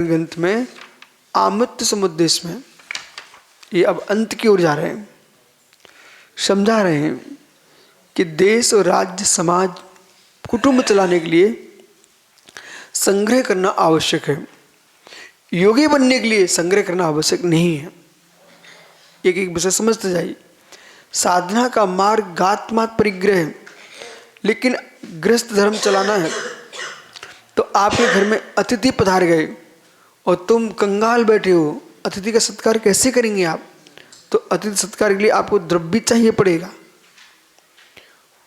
ग्रंथ में आमित्य समुद्देश में ये अब अंत की ओर जा रहे हैं, समझा रहे हैं कि देश और राज्य समाज कुटुंब चलाने के लिए संग्रह करना आवश्यक है। योगी बनने के लिए संग्रह करना आवश्यक नहीं है। एक एक विषय समझते जाइए। साधना का मार्ग गात्मात परिग्रह है, लेकिन गृहस्थ धर्म चलाना है तो आपके घर में अतिथि पधार गए और तुम कंगाल बैठे हो, अतिथि का सत्कार कैसे करेंगे आप? तो अतिथि सत्कार के लिए आपको द्रव्य चाहिए पड़ेगा,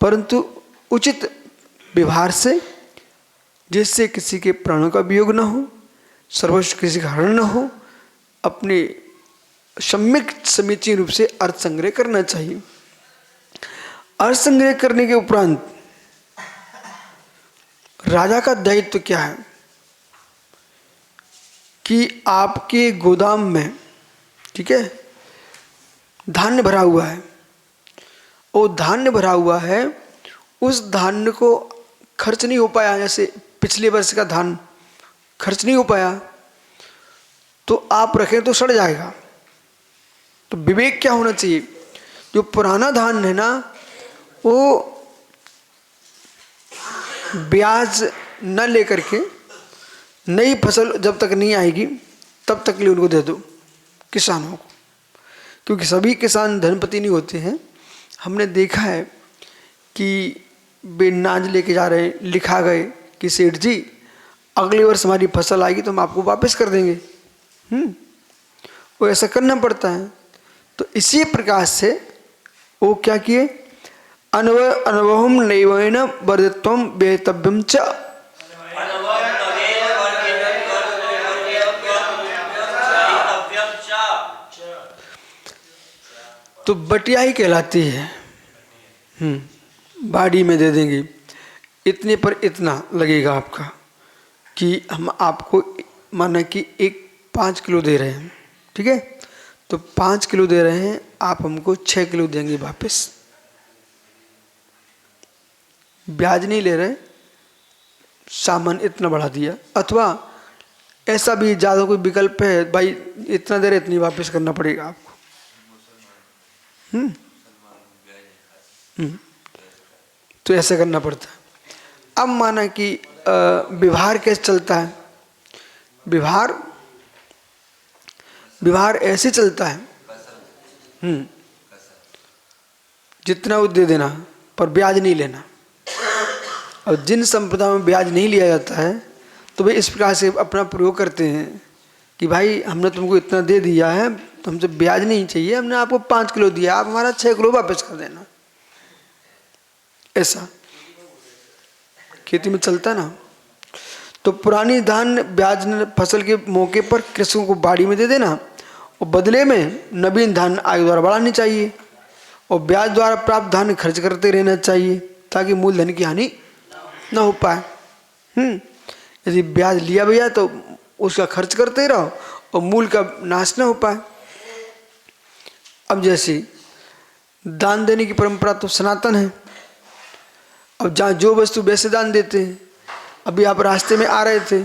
परंतु उचित व्यवहार से, जिससे किसी के प्राणों का वियोग न हो, सर्वस्व किसी का हरण न हो। अपने सम्यक समीचीन रूप से अर्थ संग्रह करना चाहिए। अर्थ संग्रह करने के उपरांत राजा का दायित्व क्या है कि आपके गोदाम में, ठीक है, धान्य भरा हुआ है, वो धान्य भरा हुआ है, उस धान्य को खर्च नहीं हो पाया, जैसे पिछले वर्ष का धान खर्च नहीं हो पाया तो आप रखें तो सड़ जाएगा। तो विवेक क्या होना चाहिए? जो पुराना धान है ना, वो ब्याज न लेकर के नई फसल जब तक नहीं आएगी तब तक लिए उनको दे दो किसानों को, क्योंकि सभी किसान धनपति नहीं होते हैं। हमने देखा है कि वे नाज लेके जा रहे हैं, लिखा गए कि सेठ जी अगले वर्ष हमारी फसल आएगी तो हम आपको वापस कर देंगे। वो ऐसा करना पड़ता है। तो इसी प्रकार से वो क्या किए, अनुभवम नैवेन वर्धित्वम वेतव्यम च, तो बटियाई कहलाती है। बाड़ी में दे देंगे, इतने पर इतना लगेगा आपका, कि हम आपको माना कि 5 किलो दे रहे हैं, ठीक है, तो 5 किलो दे रहे हैं, आप हमको 6 किलो देंगे वापस। ब्याज नहीं ले रहे, सामान इतना बढ़ा दिया। अथवा ऐसा भी ज़्यादा कोई विकल्प है, भाई इतना दे रहे इतनी वापस करना पड़ेगा आपको। तो ऐसा करना पड़ता है। अब माना कि व्यवहार कैसे चलता है, व्यवहार ऐसे चलता है, जितना वो दे देना पर ब्याज नहीं लेना। और जिन संप्रदायों में ब्याज नहीं लिया जाता है तो वे इस प्रकार से अपना प्रयोग करते हैं कि भाई हमने तुमको इतना दे दिया है तो हमसे ब्याज नहीं चाहिए, हमने आपको 5 किलो दिया, आप हमारा 6 किलो वापस कर देना। ऐसा खेती में चलता ना। तो पुरानी धान ब्याज फसल के मौके पर कृषकों को बाड़ी में दे देना और बदले में नवीन धान आयु द्वारा बढ़ानी चाहिए और ब्याज द्वारा प्राप्त धान खर्च करते रहना चाहिए ताकि मूलधन की हानि न हो पाए। यदि ब्याज लिया भैया तो उसका खर्च करते रहो और मूल का नाश न हो पाए। अब जैसे दान देने की परंपरा तो सनातन है। अब जहाँ जो वस्तु वैसे दान देते हैं। अभी आप रास्ते में आ रहे थे,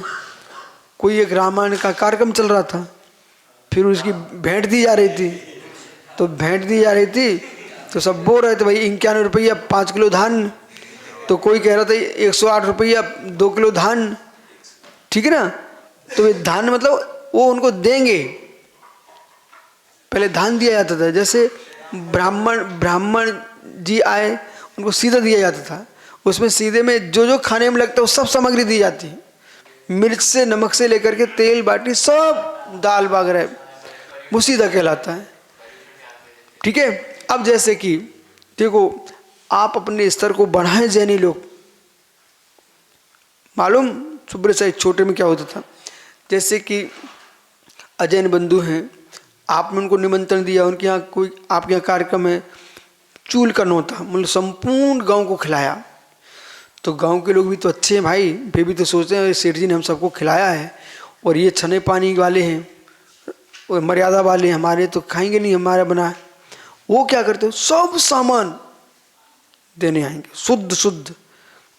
कोई एक रामायण का कार्यक्रम चल रहा था, फिर उसकी भेंट दी जा रही थी, तो भेंट दी जा रही थी तो सब बोल रहे थे भाई 91 रुपया 5 किलो धान, तो कोई कह रहा था 108 रुपया 2 किलो धान, ठीक है ना। तो ये धान मतलब वो उनको देंगे, पहले धान दिया जाता था। जैसे ब्राह्मण जी आए उनको सीधा दिया जाता था, उसमें सीधे में जो जो खाने में लगता है वो सब सामग्री दी जाती है, मिर्च से नमक से लेकर के तेल बाटी सब, दाल वगैरह, वो सीधा कहलाता है, ठीक है। अब जैसे कि देखो आप अपने स्तर को बढ़ाएं, जैनी लोग, मालूम सुब्र से छोटे में क्या होता था, जैसे कि अजैन बंधु हैं, आपने उनको निमंत्रण दिया, उनके यहाँ कोई आपके यहाँ कार्यक्रम है, चूल का नौता, मतलब संपूर्ण गांव को खिलाया। तो गांव के लोग भी तो अच्छे हैं भाई, वे भी तो सोचते हैं सेठ जी ने हम सबको खिलाया है और ये छने पानी वाले हैं और मर्यादा वाले, हमारे तो खाएंगे नहीं हमारा बना। वो क्या करते हो, सब सामान देने आएंगे शुद्ध।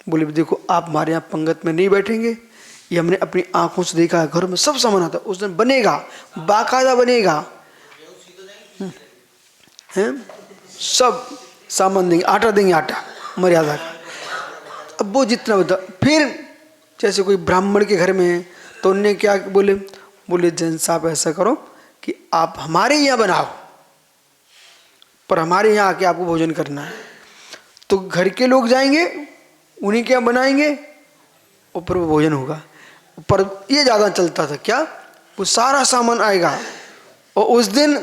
बोले देखो आप हमारे यहाँ पंगत में नहीं बैठेंगे, ये हमने अपनी आंखों से देखा है, घरों में सब सामान आता है। उस दिन बनेगा, बाकायदा बनेगा, हैं, सब सामान देंगे, आटा देंगे, आटा मर्यादा का। अब वो जितना बता, फिर जैसे कोई ब्राह्मण के घर में है तो उनने क्या बोले, बोले जैन साहब ऐसा करो कि आप हमारे यहाँ बनाओ, पर हमारे यहाँ आके आपको भोजन करना है। तो घर के लोग जाएंगे, उन्हीं के यहाँ बनाएंगे, ऊपर वो भोजन होगा। पर ये ज़्यादा चलता था क्या, वो सारा सामान आएगा और उस दिन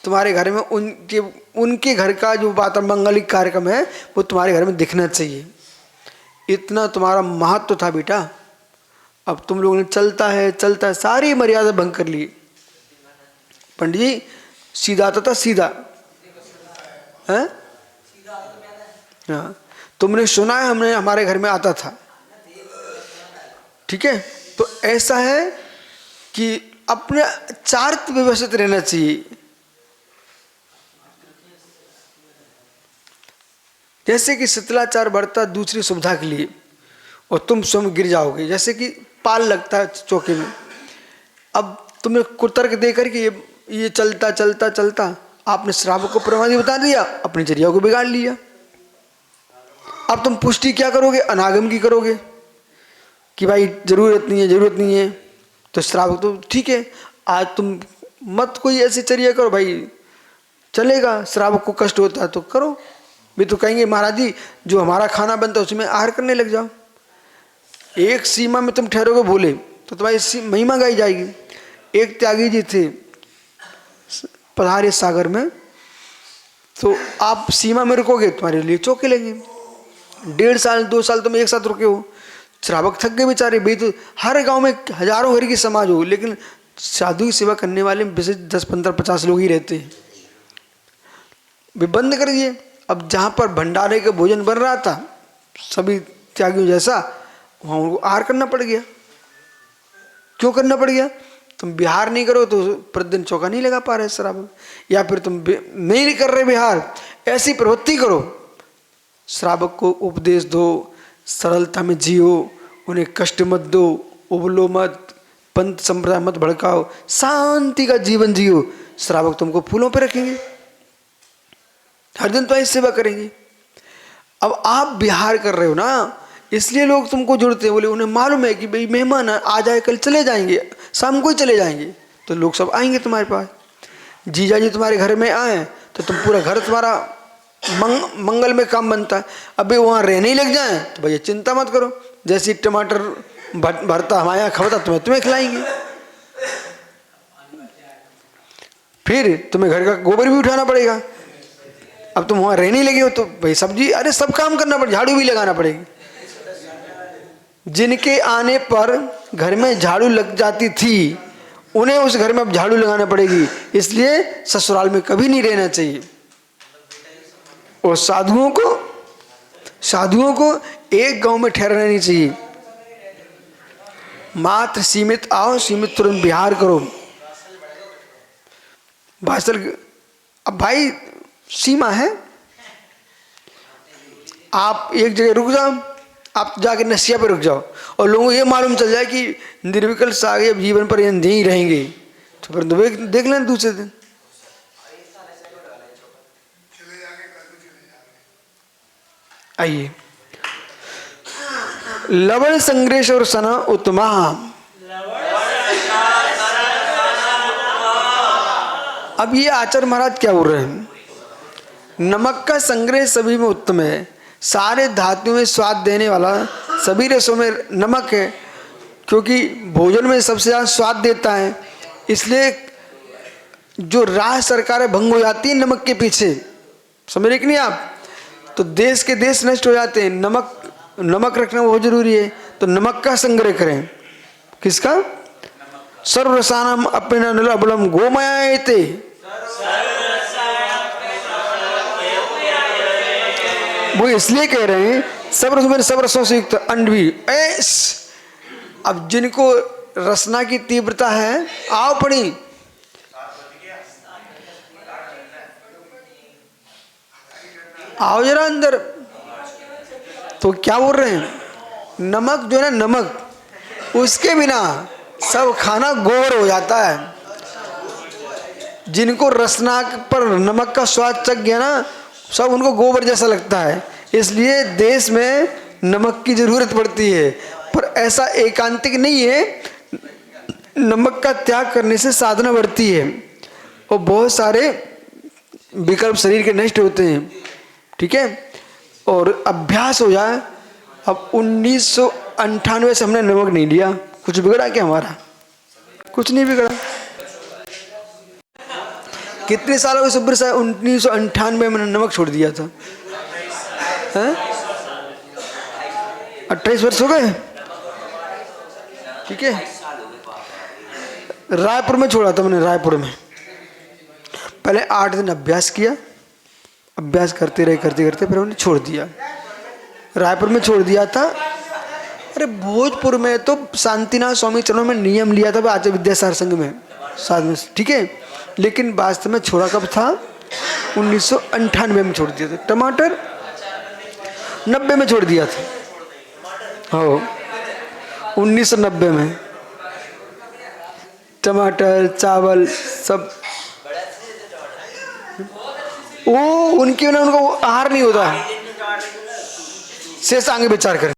तुम्हारे घर में उनके घर का जो बात मंगलिक कार्यक्रम है वो तुम्हारे घर में दिखना चाहिए। इतना तुम्हारा महत्व था बेटा। अब तुम लोगों ने चलता है सारी मर्यादा भंग कर ली। पंडित जी सीधा आता था, सीधा है, हाँ तुमने सुना है, हमने हमारे घर में आता था, ठीक है। तो ऐसा है कि अपने चारित्र व्यवस्थित रहना चाहिए। जैसे कि शीतलाचार बढ़ता दूसरी सुविधा के लिए और तुम स्वयं गिर जाओगे, जैसे कि पाल लगता है चौके में। अब तुमने कुतर्क देकर के ये चलता चलता चलता आपने श्रावक को प्रमादी बता दिया, अपनी चर्या को बिगाड़ लिया। अब तुम पुष्टि क्या करोगे, अनागम की करोगे कि भाई जरूरत नहीं है, जरूरत नहीं है। तो श्रावक तो ठीक है, आज तुम मत कोई ऐसी चर्या करो भाई, चलेगा, श्रावक को कष्ट होता है तो करो। भी तो कहेंगे महाराज जी जो हमारा खाना बनता है उसमें आहार करने लग जाओ। एक सीमा में तुम ठहरोगे भोले तो तुम्हारी महिमा गाई जाएगी। एक त्यागी जी थे पधारे सागर में, तो आप सीमा में रुकोगे तुम्हारे लिए चौके लेंगे। 1.5 साल 2 साल तुम एक साथ रुके हो, श्रावक थक गए बेचारे। भाई तो हर गांव में हजारों घर की समाज हो, लेकिन साधु की सेवा करने वाले वैसे 10 15 50 लोग ही रहते हैं। वे बंद कर दिए। अब जहाँ पर भंडारे का भोजन बन रहा था सभी त्यागियों जैसा, वहाँ उनको आहार करना पड़ गया। क्यों करना पड़ गया, तुम बिहार नहीं करो तो प्रतिदिन चौका नहीं लगा पा रहे श्रावक, या फिर तुम नहीं कर रहे बिहार, ऐसी प्रवृत्ति करो। श्रावक को उपदेश दो, सरलता में जियो, उन्हें कष्ट मत दो, उबलो मत, पंथ संप्रदाय मत भड़काओ, शांति का जीवन जियो। श्रावक तुमको फूलों पे रखेंगे, हर दिन तुम्हारी सेवा करेंगे। अब आप बिहार कर रहे हो ना, इसलिए लोग तुमको जुड़ते हैं। बोले उन्हें मालूम है कि भाई मेहमान आ जाए, कल चले जाएंगे, शाम को ही चले जाएंगे, तो लोग सब आएंगे तुम्हारे पास। जीजा जी तुम्हारे घर में आए तो तुम पूरा घर तुम्हारा मंगल में काम बनता है। अभी वहाँ रहने ही लग जाए तो भैया चिंता मत करो, जैसे टमाटर भरता हमारे यहाँ खबरता तुम्हें खिलाएंगे। फिर तुम्हें घर का गोबर भी उठाना पड़ेगा। अब तुम वहाँ रहने लगे हो तो भाई सब्जी, अरे सब काम करना पड़ेगा, झाड़ू भी लगाना पड़ेगी। जिनके आने पर घर में झाड़ू लग जाती थी उन्हें उस घर में अब झाड़ू लगाना पड़ेगी। इसलिए ससुराल में कभी नहीं रहना चाहिए। और साधुओं को एक गांव में ठहरना नहीं चाहिए। मात्र सीमित आओ, सीमित तुरंत बिहार करो। भाषण अब भाई सीमा है, आप एक जगह रुक जाओ, आप जाके नसिया पे रुक जाओ और लोगों को ये मालूम चल जाए कि निर्विकल्प से आगे जीवन पर नहीं रहेंगे, तो फिर देख लें दूसरे दिन। आइए, लवण संग्रेश और सना उत्तमा। अब ये आचार्य महाराज क्या बोल रहे हैं, नमक का संग्रह सभी में उत्तम है, सारे धातुओं में स्वाद देने वाला सभी रसों में नमक है, क्योंकि भोजन में सबसे ज़्यादा स्वाद देता है। इसलिए जो राज सरकारें भंग हो जाती है नमक के पीछे, समझ रहे कि नहीं आप, तो देश के देश नष्ट हो जाते हैं। नमक रखना बहुत जरूरी है, तो नमक का संग्रह करें। किसका, सर्वरसानाम अपना नलबलम गोमयायते, वो इसलिए कह रहे हैं सब रसों में सब रसों से युक्त अंडवी ऐस। अब जिनको रसना की तीव्रता है, आओ पड़ी, आओ जरा अंदर। तो क्या बोल रहे हैं, नमक जो है ना, नमक उसके बिना सब खाना गोबर हो जाता है। जिनको रसना पर नमक का स्वाद चख गया ना, सब उनको गोबर जैसा लगता है। इसलिए देश में नमक की जरूरत पड़ती है, पर ऐसा एकांतिक नहीं है। नमक का त्याग करने से साधना बढ़ती है और बहुत सारे विकल्प शरीर के नष्ट होते हैं। ठीक है, और अभ्यास हो जाए। अब 1998 से हमने नमक नहीं लिया। कुछ बिगड़ा क्या हमारा? कुछ नहीं बिगड़ा। कितने सालों के सब्र से 1998 में मैंने नमक छोड़ दिया था। 28 वर्ष हो गए। ठीक है, रायपुर में छोड़ा था मैंने। रायपुर में पहले 8 दिन अभ्यास किया, अभ्यास करते रहे करते करते फिर मैंने छोड़ दिया। रायपुर में छोड़ दिया था। अरे भोजपुर में तो शांतिनाथ स्वामी चरणों में नियम लिया था आचार्य विद्यासागर संघ में साथ में। ठीक है, लेकिन वास्तव में छोड़ा कब था? 1998 में छोड़ दिया था। टमाटर 90 में छोड़ दिया था। हो 1990 में टमाटर चावल सब वो उनके बिना उनको आहार नहीं होता। शेष आगे विचार करें।